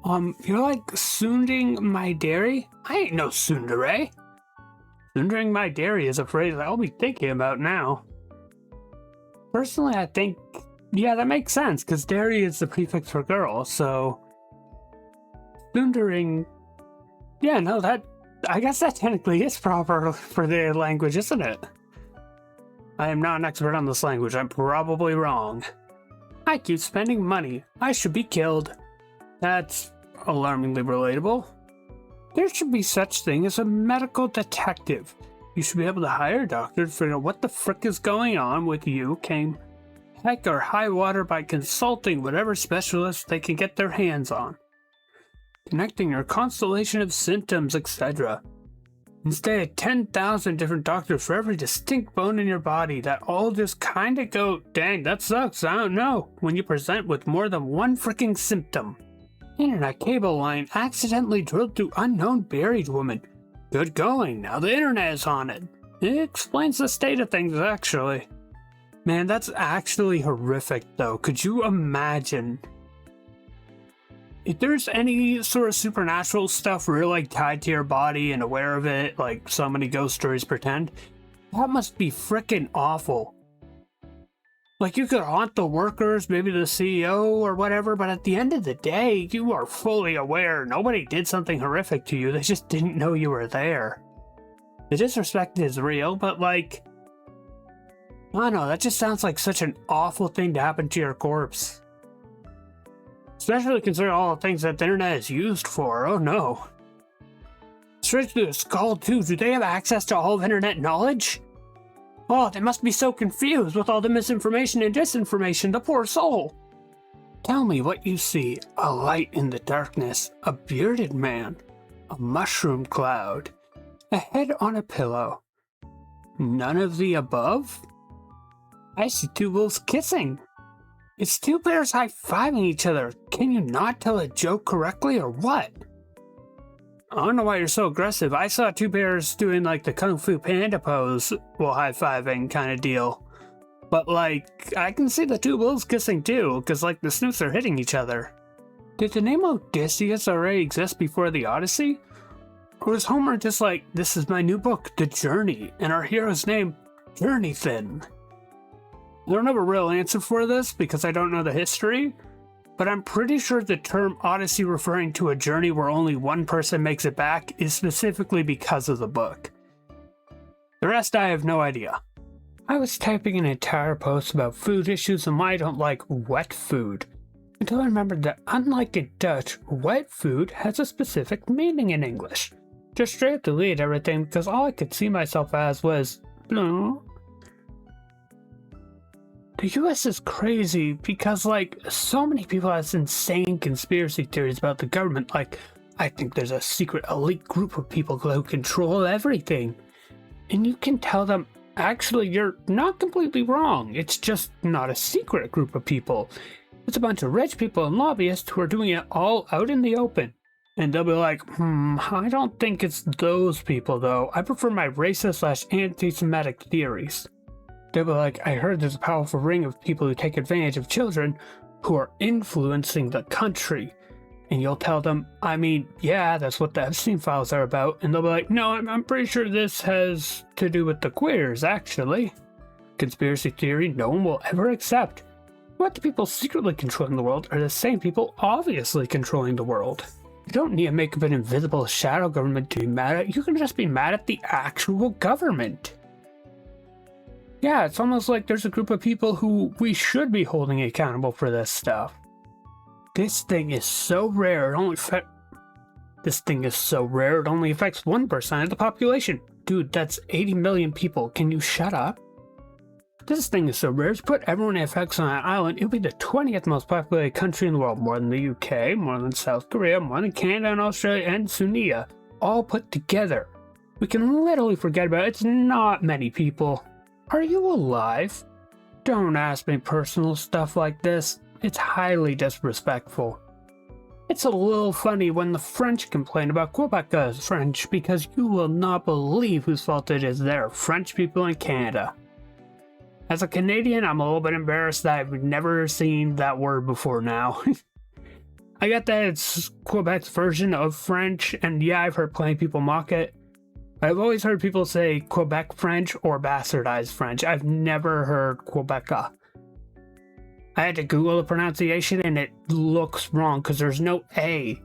You're like soonding my dairy? I ain't no tsundere. Soondering my dairy is a phrase I'll be thinking about now. Personally, I think, yeah, that makes sense, because dairy is the prefix for girl, so... Soondering... Yeah, no, I guess that technically is proper for the language, isn't it? I am not an expert on this language, I'm probably wrong. I keep spending money. I should be killed. That's alarmingly relatable. There should be such thing as a medical detective. You should be able to hire a doctor to figure out what the frick is going on with you came heck or high water by consulting whatever specialist they can get their hands on. Connecting your constellation of symptoms, etc. Instead of 10,000 different doctors for every distinct bone in your body that all just kinda go, dang, that sucks, I don't know, when you present with more than one freaking symptom. Internet cable line accidentally drilled through unknown buried woman. Good going, now the internet is on it. It explains the state of things, actually. Man, that's actually horrific, though. Could you imagine? If there's any sort of supernatural stuff where you're like tied to your body and aware of it, like so many ghost stories pretend, that must be frickin' awful. Like, you could haunt the workers, maybe the CEO or whatever, but at the end of the day, you are fully aware nobody did something horrific to you, they just didn't know you were there. The disrespect is real, but like, I don't know, that just sounds like such an awful thing to happen to your corpse. Especially considering all the things that the internet is used for, oh no. Straight to the skull too, do they have access to all of internet knowledge? Oh, they must be so confused with all the misinformation and disinformation, the poor soul. Tell me what you see. A light in the darkness, a bearded man, a mushroom cloud, a head on a pillow. None of the above? I see two wolves kissing. It's two bears high-fiving each other. Can you not tell a joke correctly or what? I don't know why you're so aggressive. I saw two bears doing like the Kung Fu Panda pose while high-fiving kind of deal. But like, I can see the two wolves kissing too, because like the snoots are hitting each other. Did the name Odysseus already exist before the Odyssey? Or was Homer just like, this is my new book, The Journey, and our hero's name, Journeythin? I don't have a real answer for this because I don't know the history, but I'm pretty sure the term Odyssey referring to a journey where only one person makes it back is specifically because of the book. The rest I have no idea. I was typing an entire post about food issues and why I don't like wet food, until I remembered that unlike in Dutch, wet food has a specific meaning in English. Just straight up deleted everything because all I could see myself as was, no. The US is crazy because, like, so many people have insane conspiracy theories about the government. Like, I think there's a secret elite group of people who control everything. And you can tell them, actually, you're not completely wrong. It's just not a secret group of people. It's a bunch of rich people and lobbyists who are doing it all out in the open. And they'll be like, I don't think it's those people, though. I prefer my racist/anti-Semitic theories. They'll be like, I heard there's a powerful ring of people who take advantage of children who are influencing the country. And you'll tell them, I mean, yeah, that's what the Epstein files are about. And they'll be like, no, I'm pretty sure this has to do with the queers, actually. Conspiracy theory no one will ever accept. What the people secretly controlling the world are the same people obviously controlling the world. You don't need to make up an invisible shadow government to be mad at. You can just be mad at the actual government. Yeah, it's almost like there's a group of people who we should be holding accountable for this stuff. This thing is so rare, it only affects 1% of the population. Dude, that's 80 million people. Can you shut up? This thing is so rare, to put everyone it affects on an island, it would be the 20th most populated country in the world, more than the UK, more than South Korea, more than Canada and Australia and Sunia, all put together. We can literally forget about it. It's not many people. Are you alive? Don't ask me personal stuff like this. It's highly disrespectful. It's a little funny when the French complain about Quebec's French because you will not believe whose fault it is. They're French people in Canada. As a Canadian, I'm a little bit embarrassed that I've never seen that word before now. I get that it's Quebec's version of French, and yeah, I've heard plenty of people mock it. I've always heard people say Quebec French or bastardized French. I've never heard Quebeca. I had to Google the pronunciation and it looks wrong because there's no A.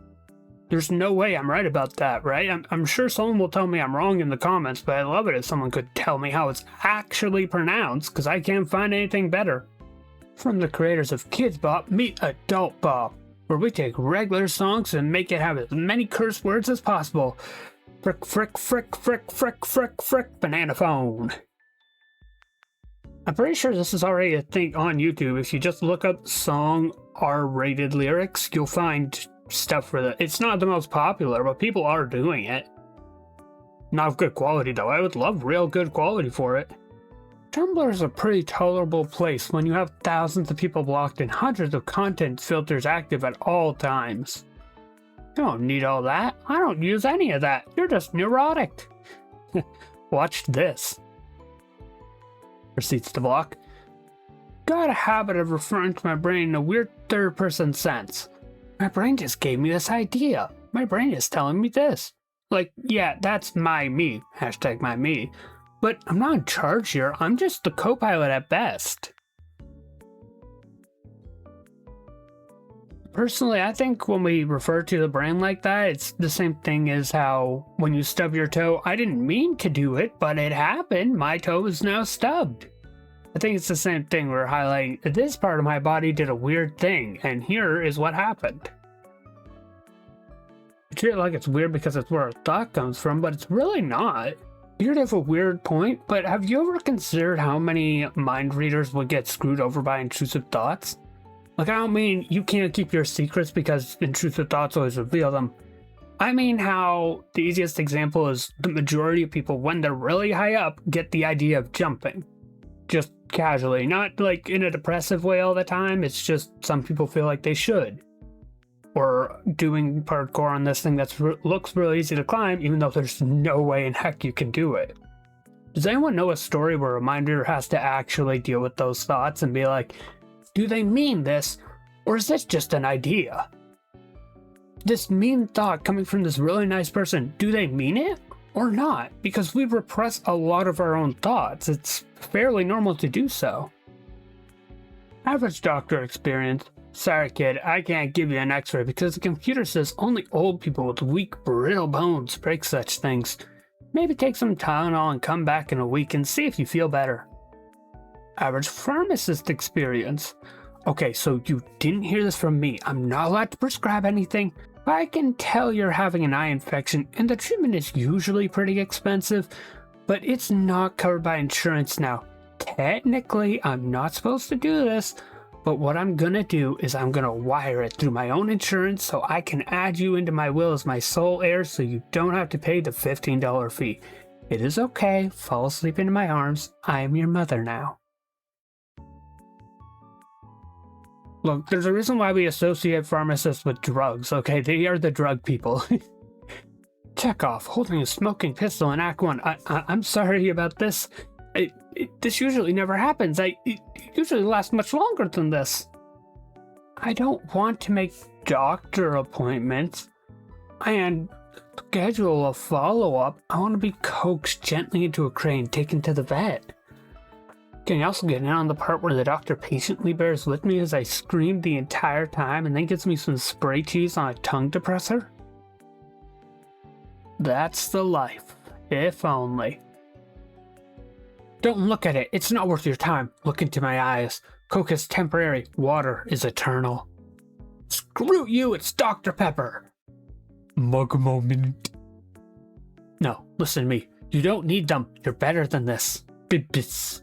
There's no way I'm right about that, right? I'm sure someone will tell me I'm wrong in the comments, but I'd love it if someone could tell me how it's actually pronounced because I can't find anything better. From the creators of Kids Bop, meet Adult Bop, where we take regular songs and make it have as many curse words as possible. Frick, frick, frick, frick, frick, frick, frick, banana phone. I'm pretty sure this is already a thing on YouTube. If you just look up song R-rated lyrics, you'll find stuff for that. It's not the most popular, but people are doing it. Not of good quality, though. I would love real good quality for it. Tumblr is a pretty tolerable place when you have thousands of people blocked and hundreds of content filters active at all times. You don't need all that. I don't use any of that. You're just neurotic. Watch this. Proceeds to block. Got a habit of referring to my brain in a weird third-person sense. My brain just gave me this idea. My brain is telling me this. Like, yeah, that's my me. Hashtag my me. But I'm not in charge here. I'm just the co-pilot at best. Personally, I think when we refer to the brain like that, it's the same thing as how when you stub your toe, I didn't mean to do it, but it happened. My toe is now stubbed. I think it's the same thing. We're highlighting this part of my body did a weird thing, and here is what happened. I treat it like it's weird because it's where a thought comes from, but it's really not. Weird of a weird point, but have you ever considered how many mind readers would get screwed over by intrusive thoughts? Like, I don't mean you can't keep your secrets because intrusive thoughts always reveal them. I mean how the easiest example is the majority of people, when they're really high up, get the idea of jumping. Just casually, not like in a depressive way all the time, it's just some people feel like they should. Or doing parkour on this thing that looks really easy to climb, even though there's no way in heck you can do it. Does anyone know a story where a mind reader has to actually deal with those thoughts and be like, do they mean this, or is this just an idea? This mean thought coming from this really nice person, do they mean it or not? Because we repress a lot of our own thoughts. It's fairly normal to do so. Average doctor experience. Sorry kid, I can't give you an x-ray because the computer says only old people with weak, brittle bones break such things. Maybe take some Tylenol and come back in a week and see if you feel better. Average pharmacist experience. Okay, so you didn't hear this from me. I'm not allowed to prescribe anything. I can tell you're having an eye infection and the treatment is usually pretty expensive, but it's not covered by insurance now. Technically, I'm not supposed to do this, but what I'm gonna do is I'm gonna wire it through my own insurance so I can add you into my will as my sole heir so you don't have to pay the $15 fee. It is okay. Fall asleep into my arms. I am your mother now. Look, there's a reason why we associate pharmacists with drugs, okay? They are the drug people. Chekhov holding a smoking pistol in Act 1. I'm sorry about this. This usually never happens. It usually lasts much longer than this. I don't want to make doctor appointments and schedule a follow-up. I want to be coaxed gently into a crane, taken to the vet. Can you also get in on the part where the doctor patiently bears with me as I scream the entire time and then gives me some spray cheese on a tongue depressor? That's the life, if only. Don't look at it, it's not worth your time. Look into my eyes. Coke is temporary, water is eternal. Screw you, it's Dr. Pepper! Mug moment. No, listen to me. You don't need them, you're better than this. Bibis.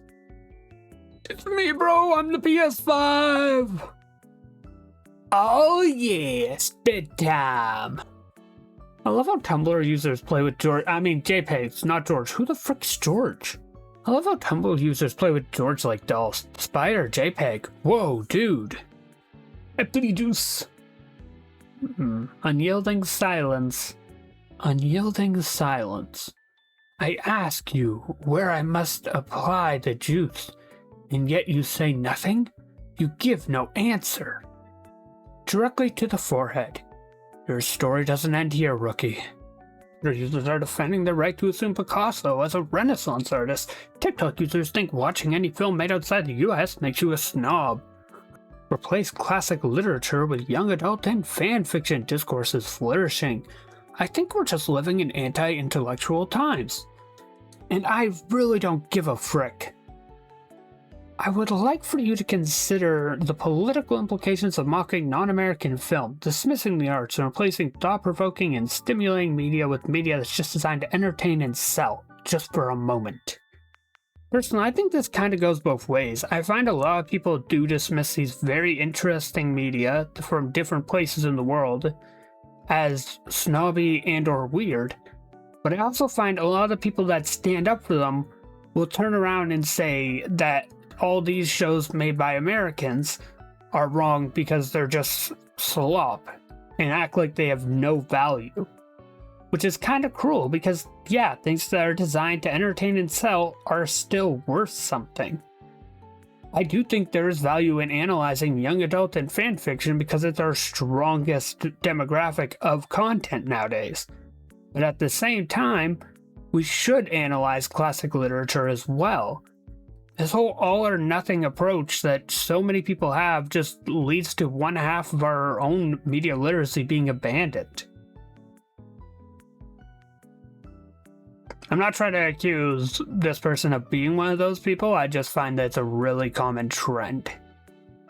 It's me, bro. I'm the PS5. Oh, yeah. Spit time. I love how Tumblr users play with George. I mean, JPEGs, not George. Who the frick's George? I love how Tumblr users play with George like dolls. Spider, JPEG. Whoa, dude. Eppity juice. Unyielding silence. Unyielding silence. I ask you where I must apply the juice. And yet you say nothing? You give no answer. directly to the forehead. Your story doesn't end here, rookie. Twitter users are defending their right to assume Picasso as a Renaissance artist. TikTok users think watching any film made outside the US makes you a snob. Replace classic literature with young adult and fan fiction discourses flourishing. I think we're just living in anti-intellectual times. And I really don't give a frick. I would like for you to consider the political implications of mocking non-American film, dismissing the arts, and replacing thought-provoking and stimulating media with media that's just designed to entertain and sell, just for a moment. Personally, I think this kind of goes both ways. I find a lot of people do dismiss these very interesting media from different places in the world as snobby and or weird, but I also find a lot of the people that stand up for them will turn around and say that all these shows made by Americans are wrong because they're just slop and act like they have no value. Which is kind of cruel because, yeah, things that are designed to entertain and sell are still worth something. I do think there is value in analyzing young adult and fan fiction because it's our strongest demographic of content nowadays. But at the same time, we should analyze classic literature as well. This whole all or nothing approach that so many people have just leads to one half of our own media literacy being abandoned. I'm not trying to accuse this person of being one of those people, I just find that it's a really common trend.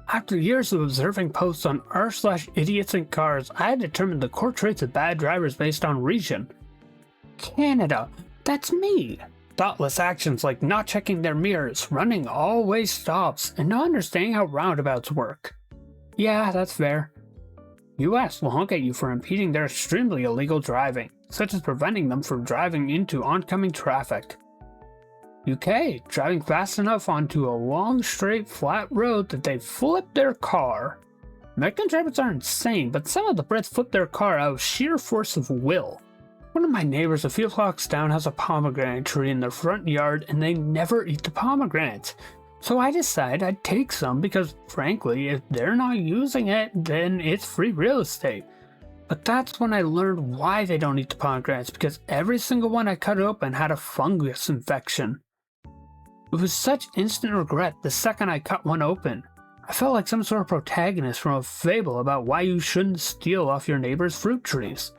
After years of observing posts on r/idiots in cars, I had determined the core traits of bad drivers based on region. Canada, that's me! Thoughtless actions like not checking their mirrors, running all-way stops, and not understanding how roundabouts work. Yeah, that's fair. US will honk at you for impeding their extremely illegal driving, such as preventing them from driving into oncoming traffic. UK, driving fast enough onto a long, straight, flat road that they flip their car. American drivers are insane, but some of the Brits flip their car out of sheer force of will. One of my neighbors a few blocks down has a pomegranate tree in their front yard and they never eat the pomegranates. So I decided I'd take some because, frankly, if they're not using it, then it's free real estate. But that's when I learned why they don't eat the pomegranates, because every single one I cut open had a fungus infection. It was such instant regret the second I cut one open. I felt like some sort of protagonist from a fable about why you shouldn't steal off your neighbor's fruit trees.